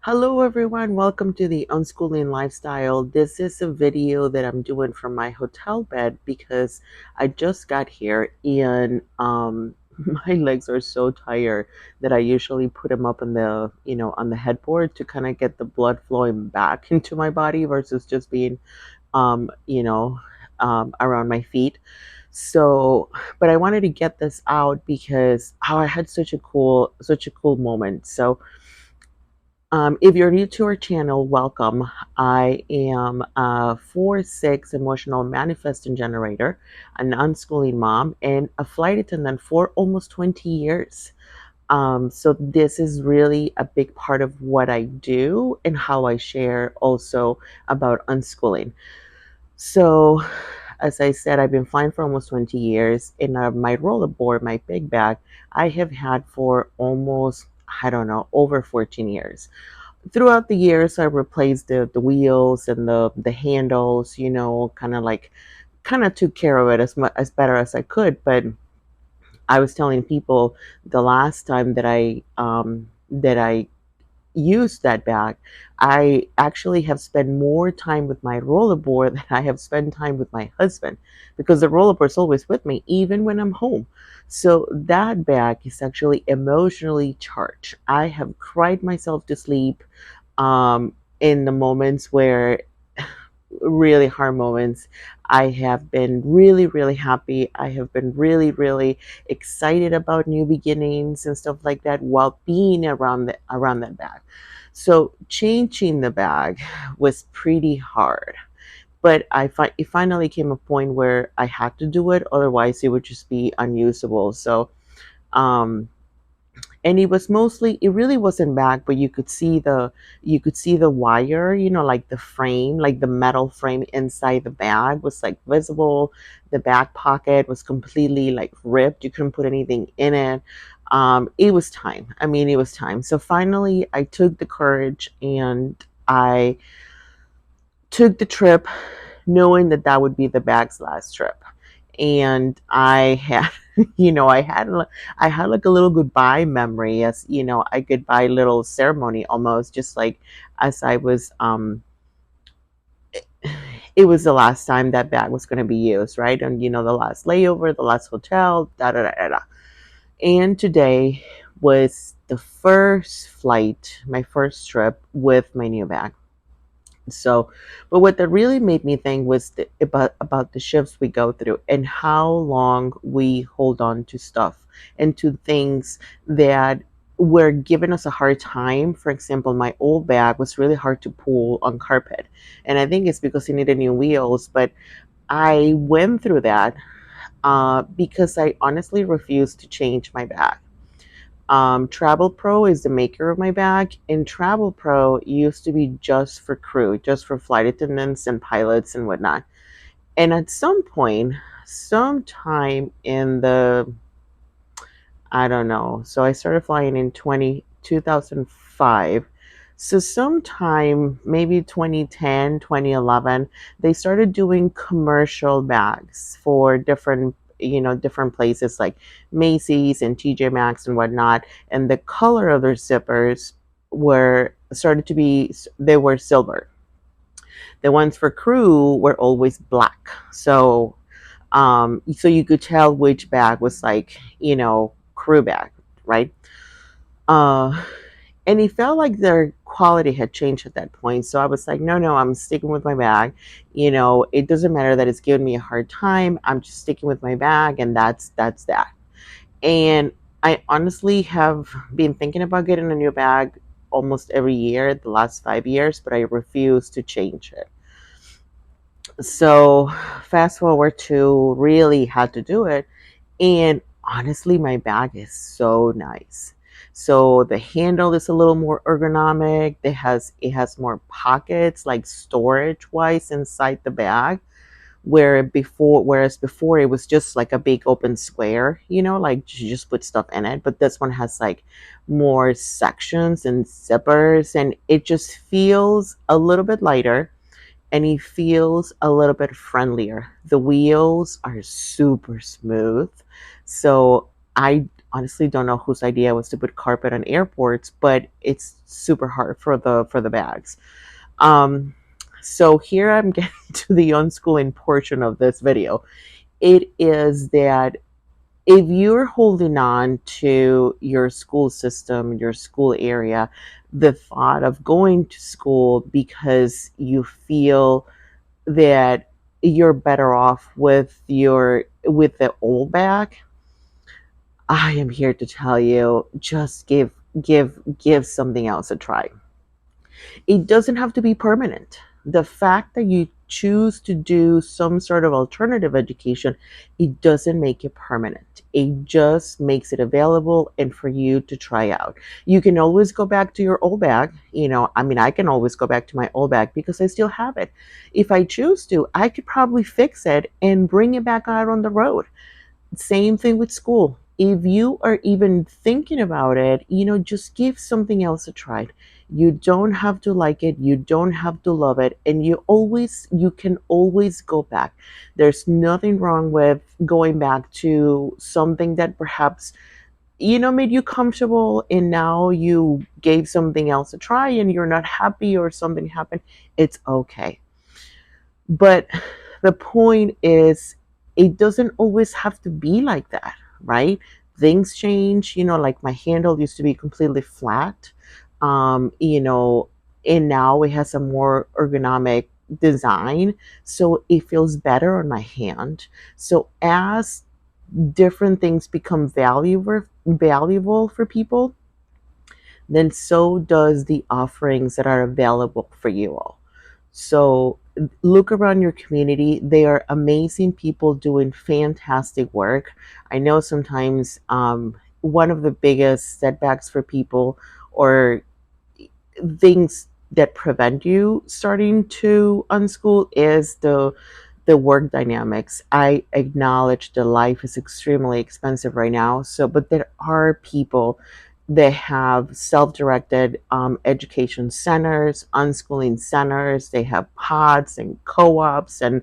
Hello everyone, welcome to the Unschooling Lifestyle. This is a video that I'm doing from my hotel bed because I just got here and my legs are so tired that I usually put them up on the headboard to kind of get the blood flowing back into my body versus just being um, you know, around my feet. So, but I wanted to get this out because I had such a cool moment. So, if you're new to our channel, welcome. I am a 4-6 emotional manifesting generator, an unschooling mom, and a flight attendant for almost 20 years. So this is really a big part of what I do and how I share also about unschooling. So, as I said, I've been flying for almost 20 years, and my rollerboard, my big bag, I have had for almost, I don't know, over 14 years. Throughout the years, I replaced the wheels and the handles, kind of took care of it as better as I could. But I was telling people the last time that I used that bag, I actually have spent more time with my rollerboard than I have spent time with my husband because the rollerboard is always with me, even when I'm home. So that bag is actually emotionally charged. I have cried myself to sleep in the moments where really hard moments. I have been really, really happy. I have been really, really excited about new beginnings and stuff like that while being around that bag. So changing the bag was pretty hard. But it finally came a point where I had to do it, otherwise it would just be unusable. So um and it really wasn't back, but you could see the wire, like the frame, like the metal frame inside the bag was like visible. The back pocket was completely like ripped. You couldn't put anything in it. It was time. I mean, it was time. So finally I took the courage and I took the trip, knowing that that would be the bag's last trip. And I had, I had like a little goodbye memory, as a goodbye little ceremony, almost just like as I was it was the last time that bag was going to be used, right? And the last layover, the last hotel, da da da da da. And today was the first flight, my first trip with my new bag. So, but what that really made me think was about the shifts we go through and how long we hold on to stuff and to things that were giving us a hard time. For example, my old bag was really hard to pull on carpet, and I think it's because it needed new wheels. But I went through that because I honestly refused to change my bag. Travel Pro is the maker of my bag, and Travel Pro used to be just for crew, just for flight attendants and pilots and whatnot. And at some point, sometime in the, I don't know, so I started flying in 2005. So sometime maybe 2010, 2011, they started doing commercial bags for different places like Macy's and TJ Maxx and whatnot. And the color of their zippers were started to be, they were silver. The ones for crew were always black. So you could tell which bag was like, crew bag, right? Uh, and it felt like their quality had changed at that point. So I was like, no, no, I'm sticking with my bag. It doesn't matter that it's giving me a hard time. I'm just sticking with my bag, and that's that. And I honestly have been thinking about getting a new bag almost every year the last 5 years, but I refuse to change it. So fast forward to really had to do it. And honestly, my bag is so nice. So the handle is a little more ergonomic. It has more pockets, like storage wise, inside the bag. Whereas before it was just like a big open square, like you just put stuff in it. But this one has like more sections and zippers, and it just feels a little bit lighter, and he feels a little bit friendlier. The wheels are super smooth. So honestly don't know whose idea was to put carpet on airports, but it's super hard for the bags. Um, so here I'm getting to the unschooling portion of this video. It is that if you're holding on to your school system, your school area, the thought of going to school because you feel that you're better off with the old bag, I am here to tell you, just give something else a try. It doesn't have to be permanent. The fact that you choose to do some sort of alternative education, it doesn't make it permanent. It just makes it available and for you to try out. You can always go back to your old bag. I mean, I can always go back to my old bag because I still have it. If I choose to, I could probably fix it and bring it back out on the road. Same thing with school. If you are even thinking about it, just give something else a try. You don't have to like it, you don't have to love it, and you can always go back. There's nothing wrong with going back to something that perhaps made you comfortable and now you gave something else a try and you're not happy or something happened. It's okay. But the point is, it doesn't always have to be like that, right? Things change, like my handle used to be completely flat, and now it has a more ergonomic design, so it feels better on my hand. So as different things become valuable for people, then so does the offerings that are available for you all. So look around your community. They are amazing people doing fantastic work. I know sometimes one of the biggest setbacks for people or things that prevent you starting to unschool is the work dynamics. I acknowledge that life is extremely expensive right now. So, but there are people that have self-directed education centers, unschooling centers. They have pods and co-ops and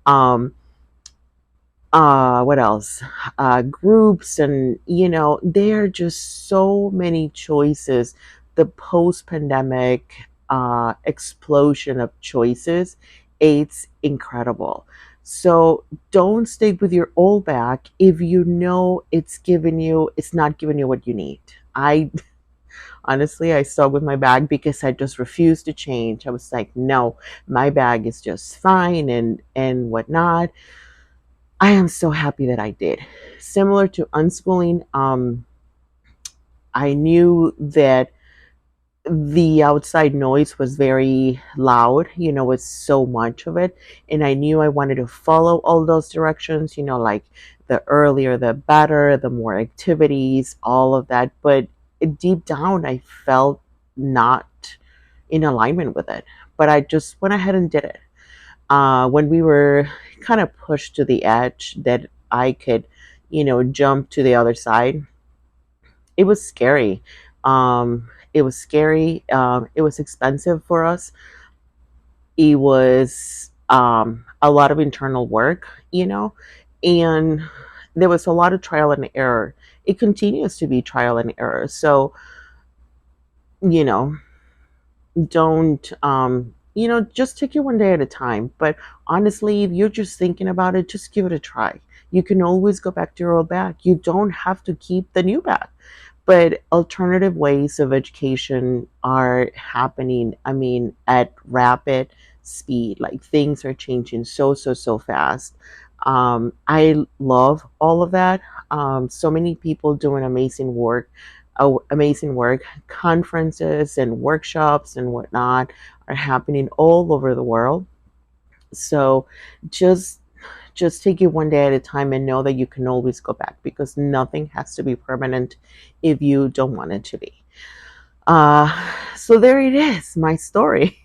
um, what else? Groups, and there are just so many choices. The post-pandemic explosion of choices, it's incredible. So don't stick with your old bag if you know it's not giving you what you need. I honestly, I stuck with my bag because I just refused to change. I was like, no, my bag is just fine and whatnot. I am so happy that I did. Similar to unschooling, I knew that the outside noise was very loud, with so much of it. And I knew I wanted to follow all those directions, like the earlier, the better, the more activities, all of that. But deep down, I felt not in alignment with it. But I just went ahead and did it. When we were kind of pushed to the edge that I could, jump to the other side, it was scary. It was scary. It was expensive for us. It was a lot of internal work, and there was a lot of trial and error. It continues to be trial and error. So, you know, don't just take it one day at a time. But honestly, if you're just thinking about it, just give it a try. You can always go back to your old bag. You don't have to keep the new bag. But alternative ways of education are happening, I mean, at rapid speed. Like things are changing so fast. I love all of that. So many people doing amazing work. Conferences and workshops and whatnot are happening all over the world. So just take it one day at a time and know that you can always go back because nothing has to be permanent if you don't want it to be. Uh, so there it is, my story.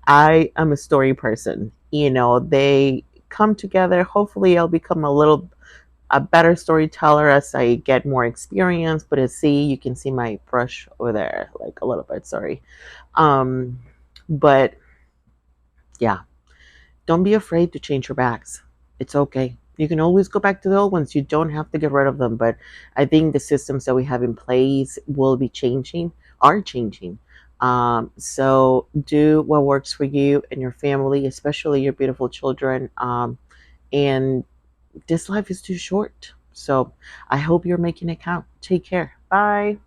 I am a story person. They come together. Hopefully, I'll become a better storyteller as I get more experience. But you can see my brush over there, like a little bit. Sorry. Um, but yeah, don't be afraid to change your bags. It's okay. You can always go back to the old ones. You don't have to get rid of them. But I think the systems that we have in place will be changing, are changing. So do what works for you and your family, especially your beautiful children. And this life is too short. So I hope you're making it count. Take care. Bye.